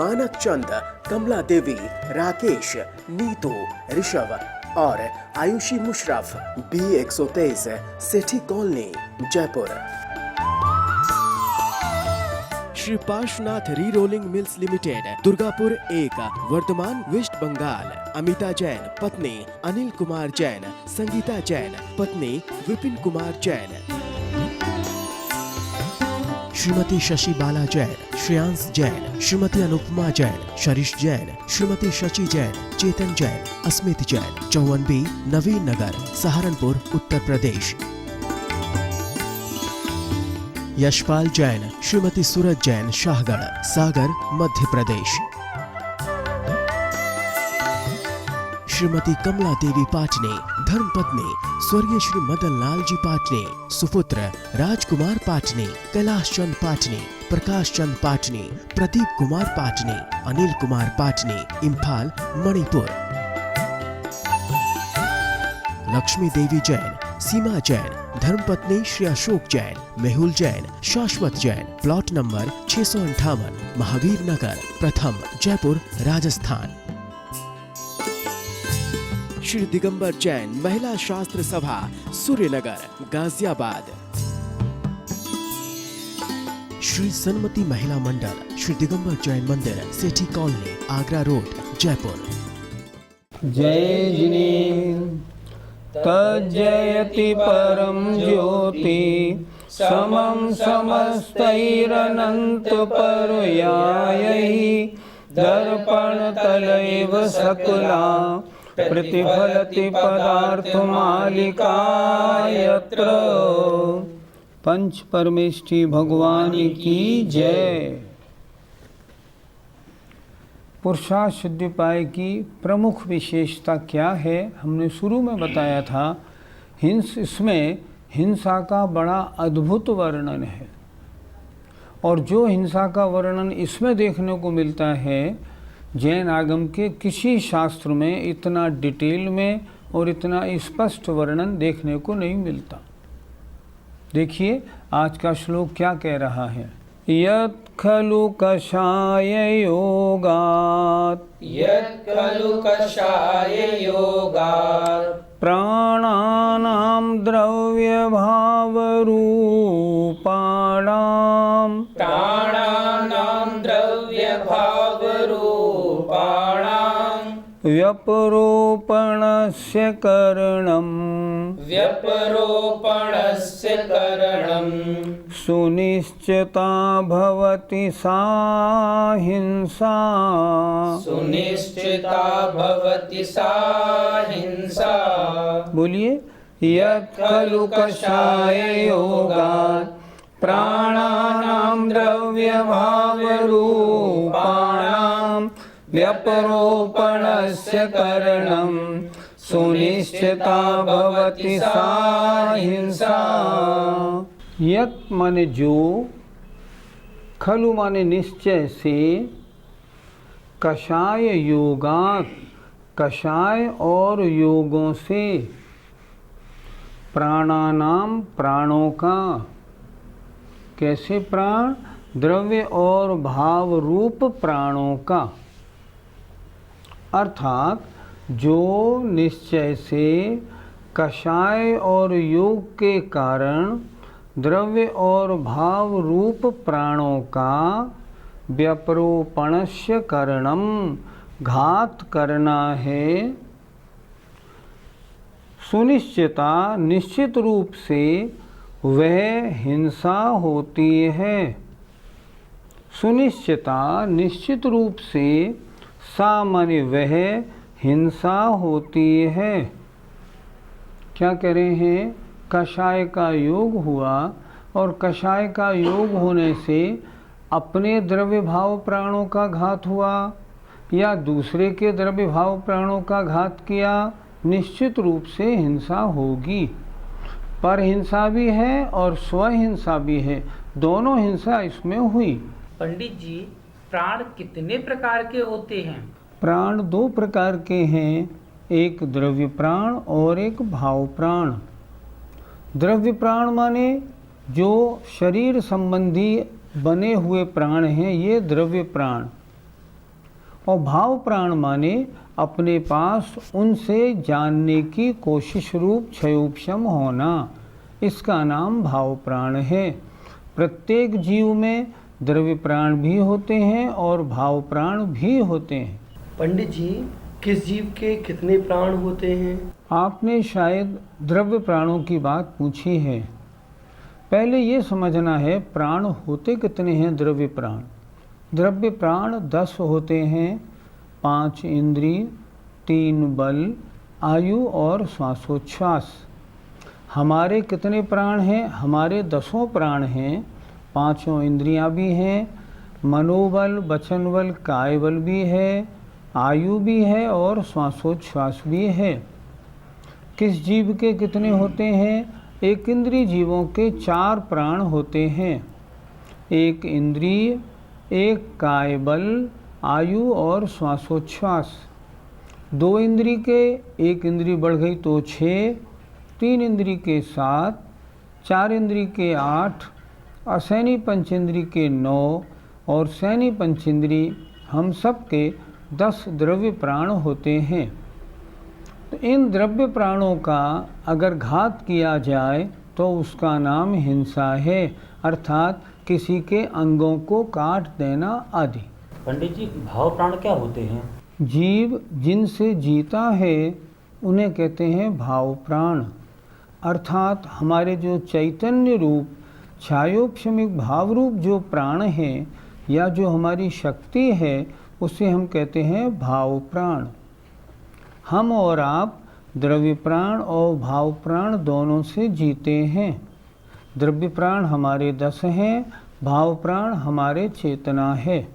मानक चंद, कमला देवी, राकेश, नीतू, ऋषभ और Ayushi Musharraf, B123, Sethi colony, Jaipur. Shri Parshwanath rerolling mills limited, Durgapur 1, Vardhaman, West Bengal. Amita Jain, पत्नी अनिल कुमार जैन, संगीता जैन, पत्नी विपिन कुमार जैन। श्रीमती शशि बाला जैन, श्रेयांश जैन, श्रीमती अनुपमा जैन, शरीश जैन, श्रीमती शशि जैन, चेतन जैन, अस्मित जैन, 54B, नवीन नगर, सहारनपुर, उत्तर प्रदेश। यशपाल जैन, श्रीमती सूरज जैन, शाहगढ़, सागर, मध्य प्रदेश। श्रीमती कमला देवी पाटनी, धर्मपत्नी स्वर्गीय श्री मदन लाल जी पाटनी, सुपुत्र राजकुमार पाटनी, कैलाश चंद पाटनी, प्रकाश चंद पाटनी, प्रदीप कुमार पाटनी, अनिल कुमार पाटनी, इम्फाल, मणिपुर। लक्ष्मी देवी जैन, सीमा जैन, धर्मपत्नी श्री अशोक जैन, मेहुल जैन, शाश्वत जैन, प्लॉट नंबर 658, महावीर नगर, प्रथम, जयपुर, राजस्थान। श्री दिगंबर जैन, महिला शास्त्र सभा, सूर्यनगर, गाजियाबाद। श्री सन्मति महिला मंडल, श्री दिगंबर जैन मंदिर, सेठी कॉलोनी, आगरा रोड, जयपुर। जय जिनेन्द्र तज्जयति परम ज्योति समं समस्तैरनंत परयायैः दर्पणतलैव सकला प्रतिफलति पदार्थमालिका यत्र। पंच परमेष्ठी भगवान की जय। पुरुषार्थ सिद्धिपाय की प्रमुख विशेषता क्या है, हमने शुरू में बताया था। इसमें हिंसा का बड़ा अद्भुत वर्णन है, और जो हिंसा का वर्णन इसमें देखने को मिलता है, जैन आगम के किसी शास्त्र में इतना डिटेल में और इतना स्पष्ट वर्णन देखने को नहीं मिलता। देखिए आज का श्लोक क्या कह रहा है। यत् खलु कषाय योगात्, यत् खलु कषाय योगात्, प्राणानां द्रव्यभावरूपाणां, प्राणानां द्रव्यभावरूपाणां, व्यपरोपणस्य करणं, व्यपरोपणस्य करणं, सुनिश्चिता भवति सा हिंसा, सुनिश्चिता भवति सा हिंसा। बोलिए। यत् खलु कषाय योगात्, प्राणानां द्रव्यभावरूपाणां, व्यपरोपणस्य करणं, सुनिश्चिता भवति सा हिंसा। यत् माने जो, खलु माने निश्चय से, कषाय योगात् कषाय और योगों से, प्राणानाम प्राणों का, कैसे प्राण, द्रव्य और भाव रूप प्राणों का, अर्थात जो निश्चय से कषाय और योग के कारण द्रव्य और भाव रूप प्राणों का व्यपरोपणस्य करणम घात करना है, सुनिश्चिता निश्चित रूप से वह हिंसा होती है। सुनिश्चिता निश्चित रूप से, सामान्य वह हिंसा होती है। क्या कह रहे हैं, कषाय का योग हुआ और कषाय का योग होने से अपने द्रव्य भाव प्राणों का घात हुआ या दूसरे के द्रव्य भाव प्राणों का घात किया, निश्चित रूप से हिंसा होगी। पर हिंसा भी है और स्वहिंसा भी है, दोनों हिंसा इसमें हुई। पंडित जी, प्राण कितने प्रकार के होते हैं? प्राण दो प्रकार के हैं, एक द्रव्य प्राण और एक भाव प्राण। द्रव्य प्राण माने जो शरीर संबंधी बने हुए प्राण हैं, ये द्रव्य प्राण। और भाव प्राण माने अपने पास उनसे जानने की कोशिश रूप क्षयोपशम होना, इसका नाम भाव प्राण है। प्रत्येक जीव में द्रव्य प्राण भी होते हैं और भाव प्राण भी होते हैं। पंडित जी, किस जीव के कितने प्राण होते हैं? आपने शायद द्रव्य प्राणों की बात पूछी है। पहले ये समझना है प्राण होते कितने हैं। द्रव्य प्राण 10 होते हैं। 5 इंद्रिय, 3 बल, आयु और श्वासोच्छ्वास। हमारे कितने प्राण हैं? हमारे 10 प्राण हैं। 5 इंद्रियां भी हैं, मनोबल, वचन बल, काय बल भी है, आयु भी है और श्वासोच्छ्वास भी है। किस जीव के कितने होते हैं? एक इंद्रिय जीवों के 4 प्राण होते हैं। एक इंद्रिय, एक काय बल, आयु और श्वासोच्छ्वास। 2 इंद्रिय के, एक इंद्रिय बढ़ गई तो 6, 3 इंद्रिय के 7, 4 इंद्रिय के 8, असैनी पंचेंद्रिय के 9 और सैनी पंचेंद्रिय हम सब के 10 द्रव्य प्राण होते हैं। तो इन द्रव्य प्राणों का अगर घात किया जाए तो उसका नाम हिंसा है, अर्थात किसी के अंगों को काट देना आदि। पंडित जी, भाव प्राण क्या होते हैं? जीव जिनसे जीता है उन्हें कहते हैं भाव प्राण, अर्थात हमारे जो चैतन्य रूप छायोपशमिक भाव रूप जो प्राण हैं या जो हमारी शक्ति है उसे हम कहते हैं भाव प्राण। हम और आप द्रव्य प्राण और भाव प्राण दोनों से जीते हैं। द्रव्य प्राण हमारे 10 हैं, भाव प्राण हमारे चेतना है,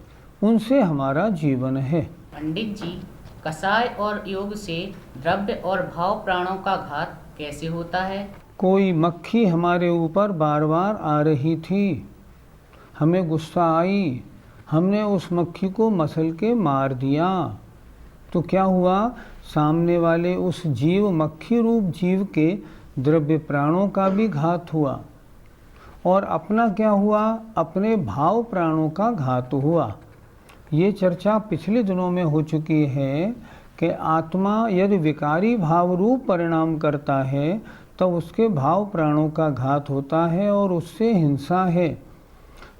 उनसे हमारा जीवन है। पंडित जी, कषाय और योग से द्रव्य और भाव प्राणों का घात कैसे होता है? कोई मक्खी हमारे ऊपर बार बार आ रही थी, हमें गुस्सा आई, हमने उस मक्खी को मसल के मार दिया, तो क्या हुआ? सामने वाले उस जीव मक्खी रूप जीव के द्रव्य प्राणों का भी घात हुआ और अपना क्या हुआ? अपने भाव प्राणों का घात हुआ। ये चर्चा पिछले दिनों में हो चुकी है कि आत्मा यदि विकारी भाव रूप परिणाम करता है तो उसके भाव प्राणों का घात होता है और उससे हिंसा है।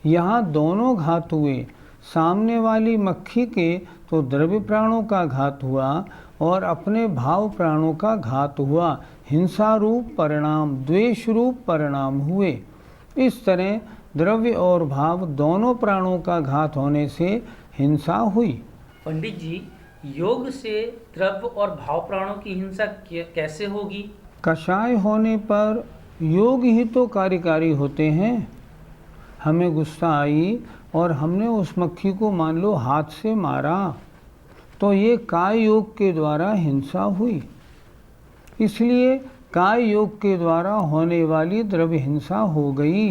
यहाँ दोनों घात हुए, सामने वाली मक्खी के तो द्रव्य प्राणों का घात हुआ और अपने भाव प्राणों का घात हुआ। हिंसा रूप परिणाम, द्वेष रूप परिणाम हुए। इस तरह द्रव्य और भाव दोनों प्राणों का घात होने से हिंसा हुई। पंडित जी, योग से द्रव्य और भाव प्राणों की हिंसा कैसे होगी? कषाय होने पर योग ही तो कार्यकारी होते हैं। हमें गुस्सा आई और हमने उस मक्खी को मान लो हाथ से मारा, तो ये काय योग के द्वारा हिंसा हुई। इसलिए काय योग के द्वारा होने वाली द्रव्य हिंसा हो गई।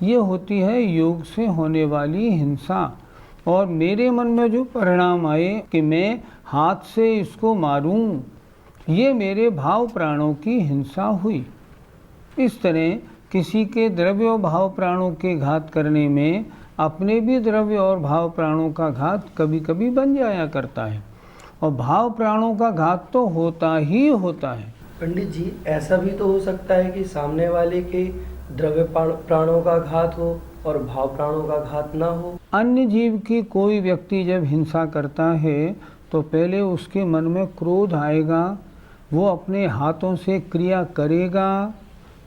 ये होती है योग से होने वाली हिंसा। और मेरे मन में जो परिणाम आए कि मैं हाथ से इसको मारूं, ये मेरे भाव प्राणों की हिंसा हुई। इस तरह किसी के द्रव्य और भाव प्राणों के घात करने में अपने भी द्रव्य और भाव प्राणों का घात कभी कभी बन जाया करता है, और भाव प्राणों का घात तो होता ही होता है। पंडित जी, ऐसा भी तो हो सकता है कि सामने वाले के द्रव्य प्राणों का घात हो और भाव प्राणों का घात ना हो। अन्य जीव की कोई व्यक्ति जब हिंसा करता है तो पहले उसके मन में क्रोध आएगा, वो अपने हाथों से क्रिया करेगा,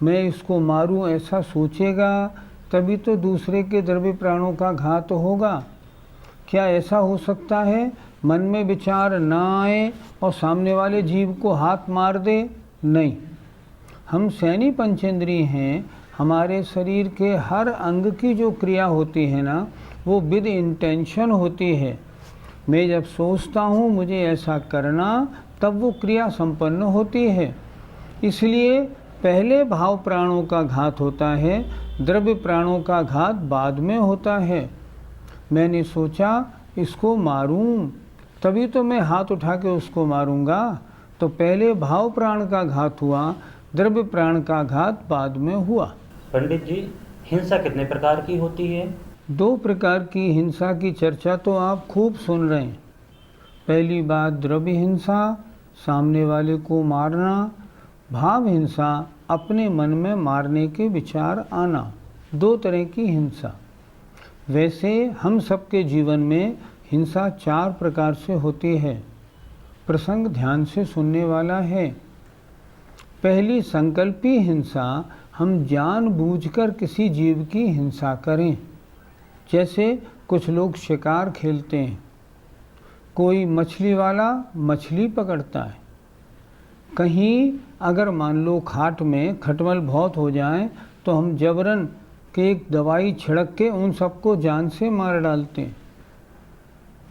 मैं इसको मारूं ऐसा सोचेगा, तभी तो दूसरे के द्रव्य प्राणों का घात होगा। क्या ऐसा हो सकता है मन में विचार ना आए और सामने वाले जीव को हाथ मार दे? नहीं। हम सैनी पंचेंद्रिय हैं, हमारे शरीर के हर अंग की जो क्रिया होती है ना, वो विद इंटेंशन होती है। मैं जब सोचता हूँ मुझे ऐसा करना, तब वो क्रिया संपन्न होती है। इसलिए पहले भाव प्राणों का घात होता है, द्रव्य प्राणों का घात बाद में होता है। मैंने सोचा इसको मारूं, तभी तो मैं हाथ उठा के उसको मारूंगा, तो पहले भाव प्राण का घात हुआ, द्रव्य प्राण का घात बाद में हुआ। पंडित जी, हिंसा कितने प्रकार की होती है? 2 प्रकार की हिंसा की चर्चा तो आप खूब सुन रहे हैं। पहली बात द्रव्य हिंसा, सामने वाले को मारना। भाव हिंसा, अपने मन में मारने के विचार आना। दो तरह की हिंसा। वैसे हम सबके जीवन में हिंसा 4 प्रकार से होती है। प्रसंग ध्यान से सुनने वाला है। पहली संकल्पी हिंसा, हम जानबूझकर किसी जीव की हिंसा करें। जैसे कुछ लोग शिकार खेलते हैं, कोई मछली वाला मछली पकड़ता है। कहीं अगर मान लो खाट में खटमल बहुत हो जाए तो हम जबरन के एक दवाई छिड़क के उन सबको जान से मार डालते हैं।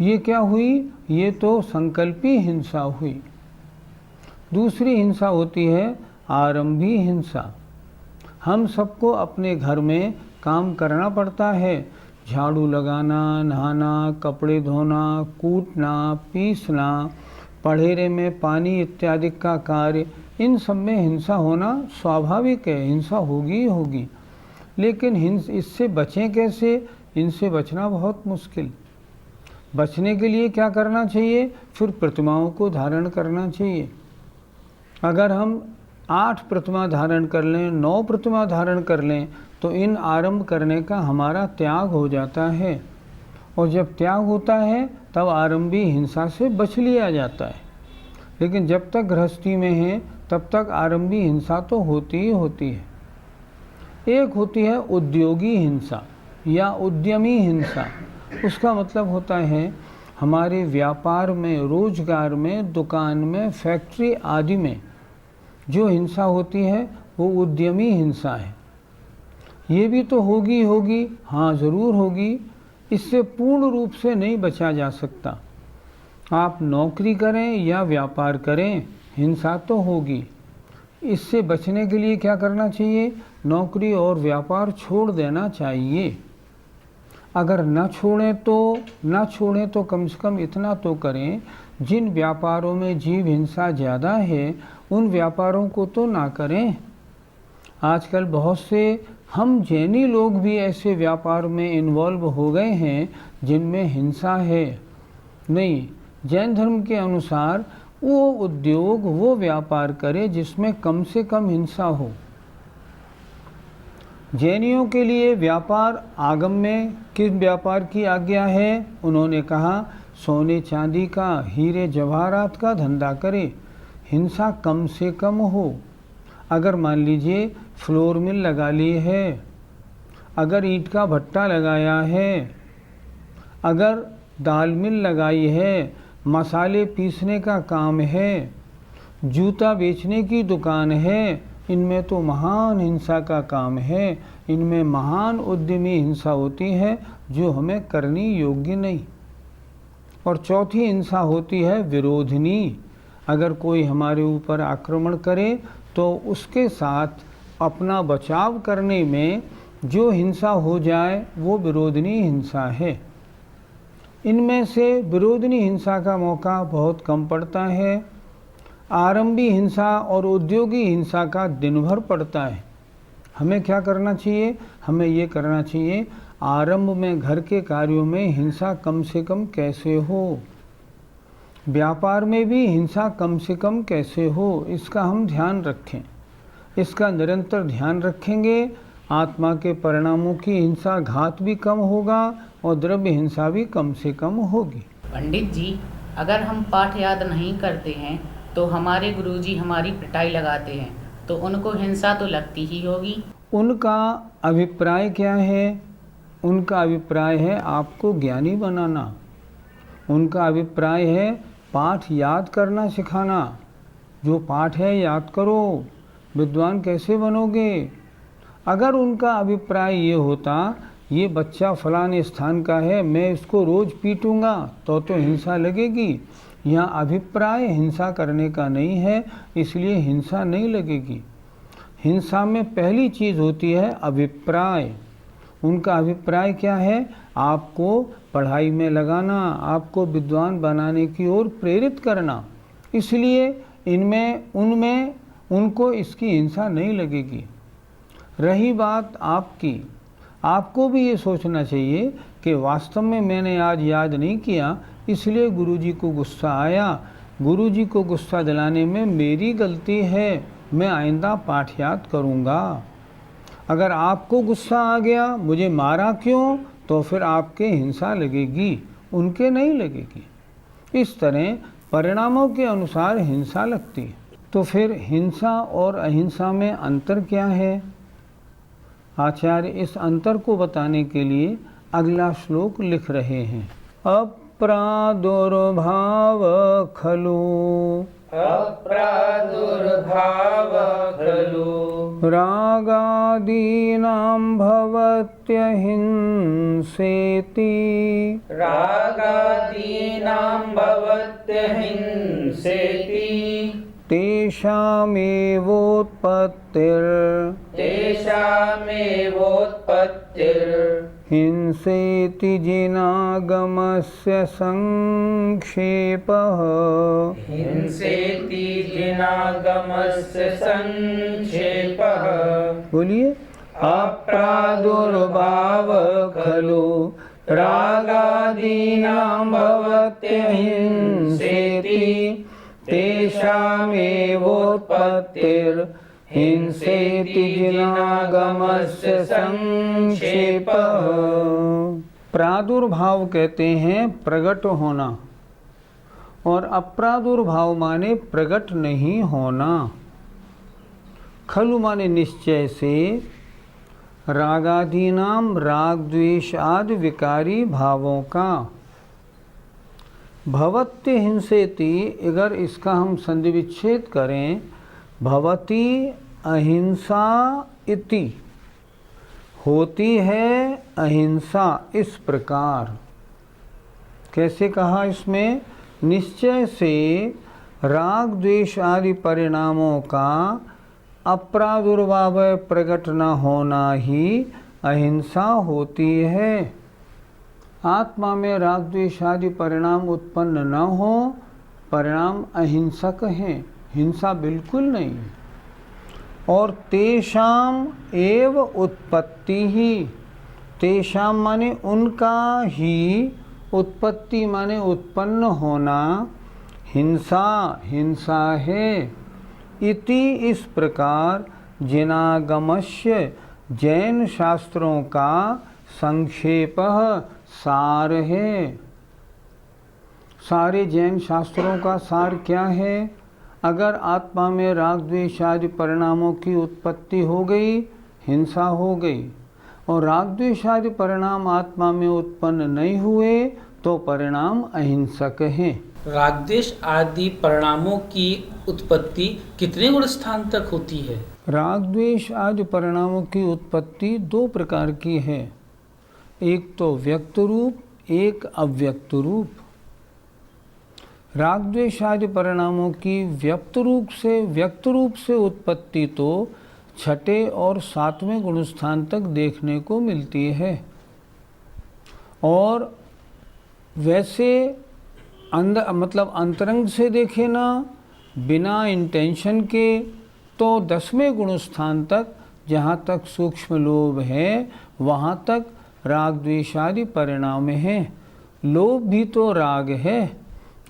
ये क्या हुई? ये तो संकल्पी हिंसा हुई। दूसरी हिंसा होती है आरंभी हिंसा। हम सबको अपने घर में काम करना पड़ता है। झाड़ू लगाना, नहाना, कपड़े धोना, कूटना, पीसना, पढ़ेरे में पानी इत्यादि का कार्य, इन सब में हिंसा होना स्वाभाविक है। हिंसा होगी ही होगी। लेकिन इससे बचें कैसे? इनसे बचना बहुत मुश्किल। बचने के लिए क्या करना चाहिए? फिर प्रतिमाओं को धारण करना चाहिए। अगर हम 8 प्रतिमा धारण कर लें, 9 प्रतिमा धारण कर लें, तो इन आरंभ करने का हमारा त्याग हो जाता है। और जब त्याग होता है तब आरंभी हिंसा से बच लिया जाता है। लेकिन जब तक गृहस्थी में है तब तक आरंभी हिंसा तो होती ही होती है। एक होती है उद्योगी हिंसा या उद्यमी हिंसा। उसका मतलब होता है हमारे व्यापार में, रोजगार में, दुकान में, फैक्ट्री आदि में जो हिंसा होती है वो उद्यमी हिंसा है। ये भी तो होगी होगी, हाँ ज़रूर होगी। इससे पूर्ण रूप से नहीं बचा जा सकता। आप नौकरी करें या व्यापार करें, हिंसा तो होगी। इससे बचने के लिए क्या करना चाहिए? नौकरी और व्यापार छोड़ देना चाहिए। अगर न छोड़ें तो कम से कम इतना तो करें, जिन व्यापारों में जीव हिंसा ज़्यादा है उन व्यापारों को तो ना करें। आजकल बहुत से हम जैनी लोग भी ऐसे व्यापार में इन्वॉल्व हो गए हैं जिनमें हिंसा है। नहीं, जैन धर्म के अनुसार वो उद्योग, वो व्यापार करे जिसमें कम से कम हिंसा हो। जैनियों के लिए व्यापार आगम में किस व्यापार की आज्ञा है? उन्होंने कहा सोने चांदी का, हीरे जवाहरात का धंधा करे, हिंसा कम से कम हो। अगर मान लीजिए फ्लोर मिल लगा ली है, अगर ईंट का भट्टा लगाया है, अगर दाल मिल लगाई है, मसाले पीसने का काम है, जूता बेचने की दुकान है, इनमें तो महान हिंसा का काम है। इनमें महान उद्यमी हिंसा होती है जो हमें करनी योग्य नहीं। और चौथी हिंसा होती है विरोधिनी। अगर कोई हमारे ऊपर आक्रमण करे तो उसके साथ अपना बचाव करने में जो हिंसा हो जाए वो विरोधिनी हिंसा है। इनमें से विरोधिनी हिंसा का मौका बहुत कम पड़ता है। आरंभी हिंसा और उद्योगी हिंसा का दिन भर पड़ता है। हमें क्या करना चाहिए? हमें ये करना चाहिए आरंभ में घर के कार्यों में हिंसा कम से कम कैसे हो, व्यापार में भी हिंसा कम से कम कैसे हो, इसका हम ध्यान रखें। इसका निरंतर ध्यान रखेंगे, आत्मा के परिणामों की हिंसा घात भी कम होगा और द्रव्य हिंसा भी कम से कम होगी। पंडित जी, अगर हम पाठ याद नहीं करते हैं तो हमारे गुरुजी हमारी पिटाई लगाते हैं, तो उनको हिंसा तो लगती ही होगी। उनका अभिप्राय क्या है? उनका अभिप्राय है आपको ज्ञानी बनाना। उनका अभिप्राय है पाठ याद करना सिखाना। जो पाठ है याद करो, विद्वान कैसे बनोगे? अगर उनका अभिप्राय ये होता ये बच्चा फलाने स्थान का है, मैं इसको रोज़ पीटूंगा, तो हिंसा लगेगी। यहाँ अभिप्राय हिंसा करने का नहीं है, इसलिए हिंसा नहीं लगेगी। हिंसा में पहली चीज़ होती है अभिप्राय। उनका अभिप्राय क्या है? आपको पढ़ाई में लगाना, आपको विद्वान बनाने की ओर प्रेरित करना। इसलिए उनमें उनको इसकी हिंसा नहीं लगेगी। रही बात आपकी, आपको भी ये सोचना चाहिए कि वास्तव में मैंने आज याद नहीं किया, इसलिए गुरुजी को गुस्सा आया। गुरुजी को गुस्सा दिलाने में मेरी गलती है, मैं आइंदा पाठ याद करूँगा। अगर आपको गुस्सा आ गया, मुझे मारा क्यों, तो फिर आपके हिंसा लगेगी, उनके नहीं लगेगी। इस तरह परिणामों के अनुसार हिंसा लगती है। तो फिर हिंसा और अहिंसा में अंतर क्या है? आचार्य इस अंतर को बताने के लिए अगला श्लोक लिख रहे हैं। अप्रादुर्भाव खलु अप्रादुर्भाव खलु रागादीनां भवत्यहिंसेति रागादीनां भवत्यहिंसेति हिंसेति जिनागमस्य संक्षेपः। हिंसेति जिनागमस्य संक्षेपः। बोलिए। अप्रादुर्भाव खलु रागादीनां भवत्यहिंसेति तेषामेवोत्पत्तिर्हिंसेति जिनागमस्य संक्षेपः। प्रादुर्भाव कहते हैं प्रकट होना, और अप्रादुर्भाव माने प्रकट नहीं होना। खलु माने निश्चय से, रागादीनाम राग द्वेष आदि विकारी भावों का। भवत्य हिंसेति, अगर इसका हम संधि विच्छेद करें, भवती अहिंसा इति, होती है अहिंसा इस प्रकार। कैसे कहा इसमें? निश्चय से राग द्वेष आदि परिणामों का अप्रादुर्भाव प्रकट न होना ही अहिंसा होती है। आत्मा में राग द्वेष आदि परिणाम उत्पन्न न हो, परिणाम अहिंसक हैं, हिंसा बिल्कुल नहीं। और तेषाम एव उत्पत्ति ही, तेषाम माने उनका ही, उत्पत्ति माने उत्पन्न होना, हिंसा हिंसा है। इति इस प्रकार जिनागमस्य जैन शास्त्रों का संक्षेपः सार है। सारे जैन शास्त्रों का सार क्या है? अगर आत्मा में राग द्वेष आदि परिणामों की उत्पत्ति हो गई, हिंसा हो गई, और राग द्वेष आदि परिणाम आत्मा में उत्पन्न नहीं हुए तो परिणाम अहिंसक हैं। रागद्वेष आदि परिणामों की उत्पत्ति कितने गुण स्थान तक होती है? राग द्वेष आदि परिणामों की उत्पत्ति दो प्रकार की है, एक तो व्यक्त रूप, एक अव्यक्त रूप। राग द्वेष आदि परिणामों की व्यक्त रूप से उत्पत्ति तो छठे और सातवें गुणस्थान तक देखने को मिलती है, और वैसे मतलब अंतरंग से देखे ना, बिना इंटेंशन के, तो 10वें गुणस्थान तक, जहाँ तक सूक्ष्म लोभ है वहाँ तक राग द्वेष आदि परिणाम हैं। लोभ भी तो राग है,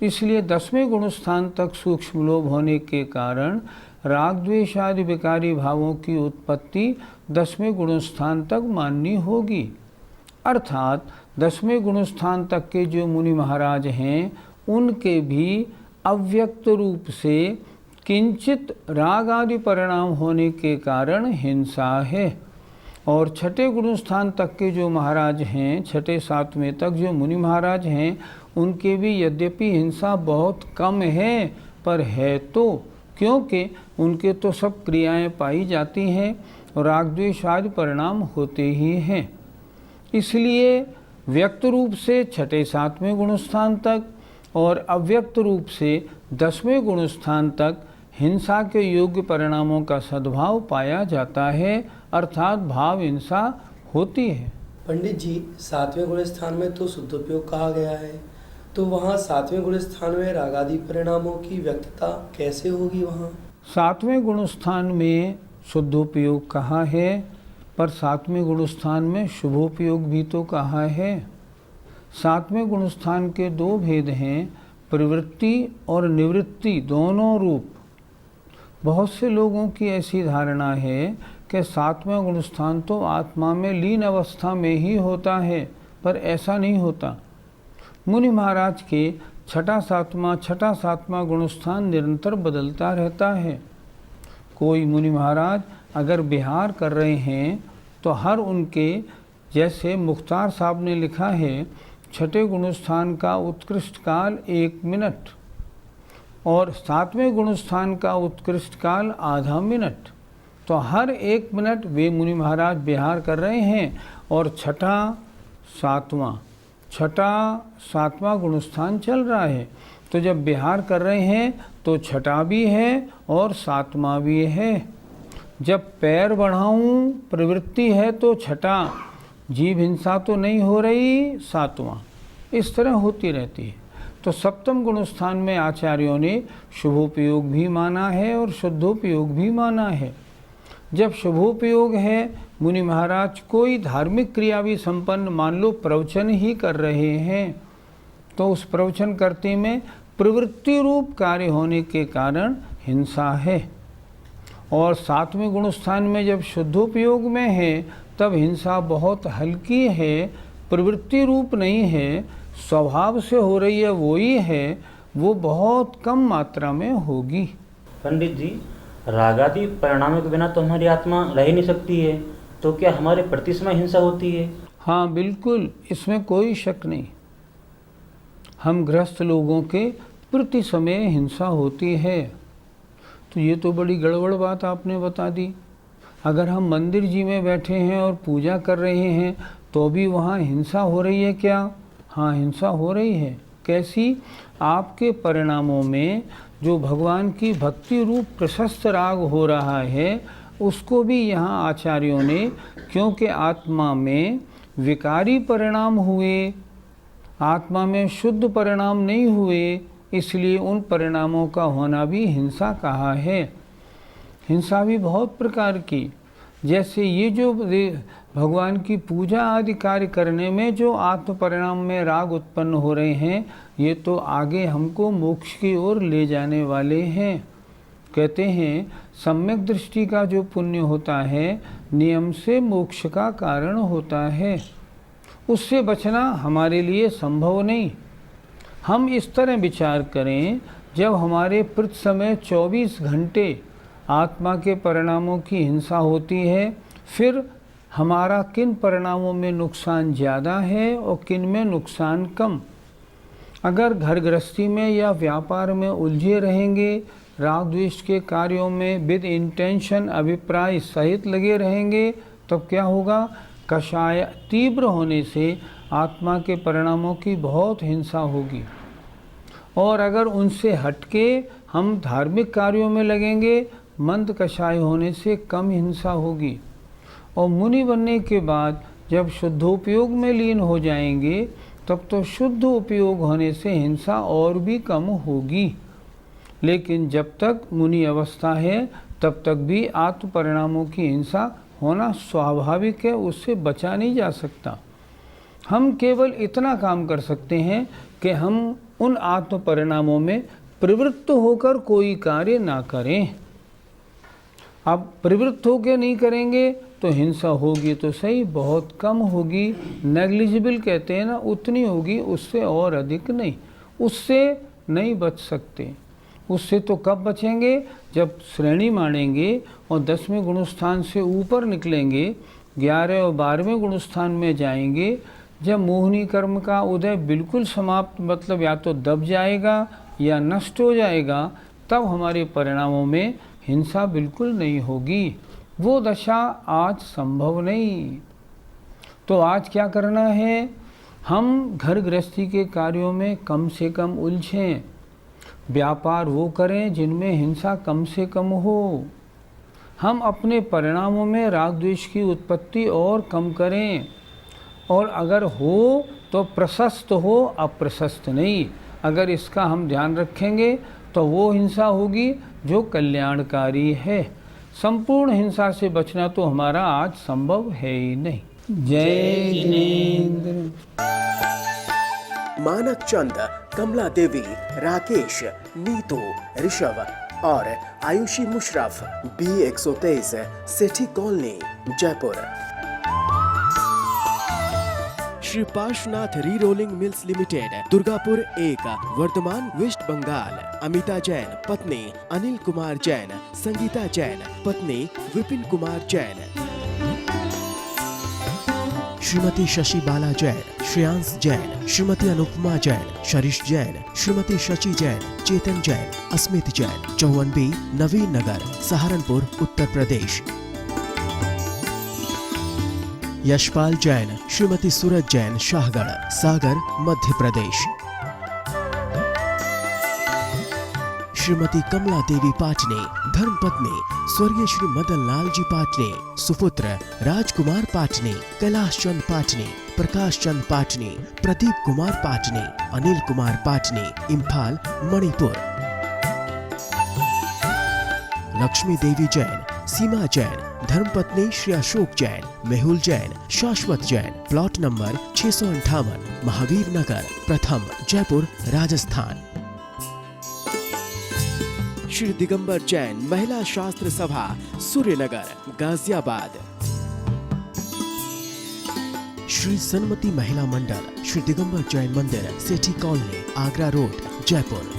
इसलिए 10वें गुणस्थान तक सूक्ष्म लोभ होने के कारण राग द्वेष आदि विकारी भावों की उत्पत्ति 10वें गुणस्थान तक माननी होगी। अर्थात 10वें गुणस्थान तक के जो मुनि महाराज हैं, उनके भी अव्यक्त रूप से किंचित राग आदि परिणाम होने के कारण हिंसा है। और छठे गुणस्थान तक के जो महाराज हैं, छठे सातवें तक जो मुनि महाराज हैं, उनके भी यद्यपि हिंसा बहुत कम है, पर है तो, क्योंकि उनके तो सब क्रियाएं पाई जाती हैं और राग द्वेष आदि परिणाम होते ही हैं। इसलिए व्यक्त रूप से छठे सातवें गुणस्थान तक और अव्यक्त रूप से 10वें गुणस्थान तक हिंसा के योग्य परिणामों का सद्भाव पाया जाता है, अर्थात भाव हिंसा होती है। पंडित जी, 7वें गुणस्थान में तो शुद्धोपयोग कहा गया है, तो वहाँ 7वें गुणस्थान में रागादि परिणामों की व्यक्तता कैसे होगी? वहाँ 7वें गुणस्थान में शुद्धोपयोग कहा है, पर 7वें गुणस्थान में शुभोपयोग भी तो कहा है। सातवें गुणस्थान के दो भेद हैं, प्रवृत्ति और निवृत्ति, दोनों रूप। बहुत से लोगों की ऐसी धारणा है कि सातवां गुणस्थान तो आत्मा में लीन अवस्था में ही होता है, पर ऐसा नहीं होता। मुनि महाराज के छठा सातवां गुणस्थान निरंतर बदलता रहता है। कोई मुनि महाराज अगर विहार कर रहे हैं तो हर उनके, जैसे मुख्तार साहब ने लिखा है, छठे गुणस्थान का उत्कृष्ट काल 1 मिनट और सातवें गुणस्थान का उत्कृष्ट काल आधा मिनट। तो हर 1 मिनट वे मुनि महाराज विहार कर रहे हैं और छठा सातवां गुणस्थान चल रहा है। तो जब विहार कर रहे हैं तो छठा भी है और सातवां भी है। जब पैर बढ़ाऊं प्रवृत्ति है तो छठा, जीव हिंसा तो नहीं हो रही, सातवां। इस तरह होती रहती है। तो सप्तम गुणस्थान में आचार्यों ने शुभोपयोग भी माना है और शुद्धोपयोग भी माना है। जब शुभोपयोग है, मुनि महाराज कोई धार्मिक क्रिया भी संपन्न, मान लो प्रवचन ही कर रहे हैं, तो उस प्रवचन करते में प्रवृत्ति रूप कार्य होने के कारण हिंसा है। और सातवें गुणस्थान में जब शुद्धोपयोग में है तब हिंसा बहुत हल्की है, प्रवृत्ति रूप नहीं है, स्वभाव से हो रही है, वो ही है, वो बहुत कम मात्रा में होगी। पंडित जी, रागादि परिणामों के बिना तो हमारी आत्मा रह ही नहीं सकती है, तो क्या हमारे प्रति समय हिंसा होती है? हाँ बिल्कुल, इसमें कोई शक नहीं। हम गृहस्थ लोगों के प्रति समय हिंसा होती है। तो ये तो बड़ी गड़बड़ बात आपने बता दी। अगर हम मंदिर जी में बैठे हैं और पूजा कर रहे हैं तो भी वहाँ हिंसा हो रही है क्या? हाँ, हिंसा हो रही है। कैसी? आपके परिणामों में जो भगवान की भक्ति रूप प्रशस्त राग हो रहा है, उसको भी यहाँ आचार्यों ने, क्योंकि आत्मा में विकारी परिणाम हुए, आत्मा में शुद्ध परिणाम नहीं हुए, इसलिए उन परिणामों का होना भी हिंसा कहा है। हिंसा भी बहुत प्रकार की, जैसे ये जो भगवान की पूजा आदि कार्य करने में जो आत्म परिणाम में राग उत्पन्न हो रहे हैं, ये तो आगे हमको मोक्ष की ओर ले जाने वाले हैं। कहते हैं सम्यक दृष्टि का जो पुण्य होता है, नियम से मोक्ष का कारण होता है, उससे बचना हमारे लिए संभव नहीं। हम इस तरह विचार करें, जब हमारे प्रति समय 24 घंटे आत्मा के परिणामों की हिंसा होती है, फिर हमारा किन परिणामों में नुकसान ज़्यादा है और किन में नुकसान कम। अगर घर गृहस्थी में या व्यापार में उलझे रहेंगे, राग द्वेष के कार्यों में विद इंटेंशन अभिप्राय सहित लगे रहेंगे, तब क्या होगा? कषाय तीव्र होने से आत्मा के परिणामों की बहुत हिंसा होगी। और अगर उनसे हटके हम धार्मिक कार्यों में लगेंगे, मंद कषाय होने से कम हिंसा होगी। और मुनि बनने के बाद जब शुद्धोपयोग में लीन हो जाएंगे, तब तो शुद्ध उपयोग होने से हिंसा और भी कम होगी। लेकिन जब तक मुनि अवस्था है, तब तक भी आत्म परिणामों की हिंसा होना स्वाभाविक है, उससे बचा नहीं जा सकता। हम केवल इतना काम कर सकते हैं कि हम उन आत्म परिणामों में प्रवृत्त होकर कोई कार्य ना करें। अब प्रवृत्त होकर नहीं करेंगे तो हिंसा होगी तो सही, बहुत कम होगी, नेग्लिजिबल कहते हैं ना, उतनी होगी, उससे और अधिक नहीं। उससे नहीं बच सकते। उससे तो कब बचेंगे? जब श्रेणी मानेंगे और 10वें गुणस्थान से ऊपर निकलेंगे, 11 और 12वें गुणस्थान में जाएंगे, जब मोहनी कर्म का उदय बिल्कुल समाप्त, मतलब या तो दब जाएगा या नष्ट हो जाएगा, तब हमारे परिणामों में हिंसा बिल्कुल नहीं होगी। वो दशा आज संभव नहीं। तो आज क्या करना है? हम घर गृहस्थी के कार्यों में कम से कम उलझें, व्यापार वो करें जिनमें हिंसा कम से कम हो। हम अपने परिणामों में राग द्वेष की उत्पत्ति और कम करें, और अगर हो तो प्रशस्त हो, अप्रशस्त नहीं। अगर इसका हम ध्यान रखेंगे तो वो हिंसा होगी जो कल्याणकारी है। संपूर्ण हिंसा से बचना तो हमारा आज संभव है ही नहीं। जय जिनेंद्र। मानक चंद, कमला देवी, राकेश, नीतू, ऋषभ और Ayushi Musharraf, B123 Sethi colony, Jaipur. Shri Parshwanath rerolling mills limited, Durgapur 1, Vardhaman, West Bengal. Amita Jain, पत्नी अनिल कुमार जैन, संगीता जैन, पत्नी विपिन कुमार जैन। श्रीमती शशि बाला जैन, श्रेयांश जैन, श्रीमती अनुपमा जैन, शरीश जैन, श्रीमती शची जैन, चेतन जैन, अस्मित जैन, 54B नवीन नगर, सहारनपुर, उत्तर प्रदेश। यशपाल जैन, श्रीमती सूरज जैन, शाहगढ़, सागर, मध्य प्रदेश। श्रीमती कमला देवी पाटने, धर्मपत्नी स्वर्गीय श्री मदन लाल जी पाटने, सुपुत्र राजकुमार पाटने, कैलाश चंद पाटने, प्रकाश चंद पाटने, प्रदीप कुमार पाटने, अनिल कुमार पाटने, इम्फाल, मणिपुर। लक्ष्मी देवी जैन, सीमा जैन, धर्मपत्नी श्री अशोक जैन, मेहुल जैन, शाश्वत जैन, प्लॉट नंबर 658, महावीर नगर, प्रथम, जयपुर, राजस्थान। श्री दिगंबर जैन, महिला शास्त्र सभा, सूर्यनगर, गाजियाबाद। श्री सन्मति महिला मंडल, श्री दिगंबर जैन मंदिर, सेठी कॉलोनी, आगरा रोड, जयपुर।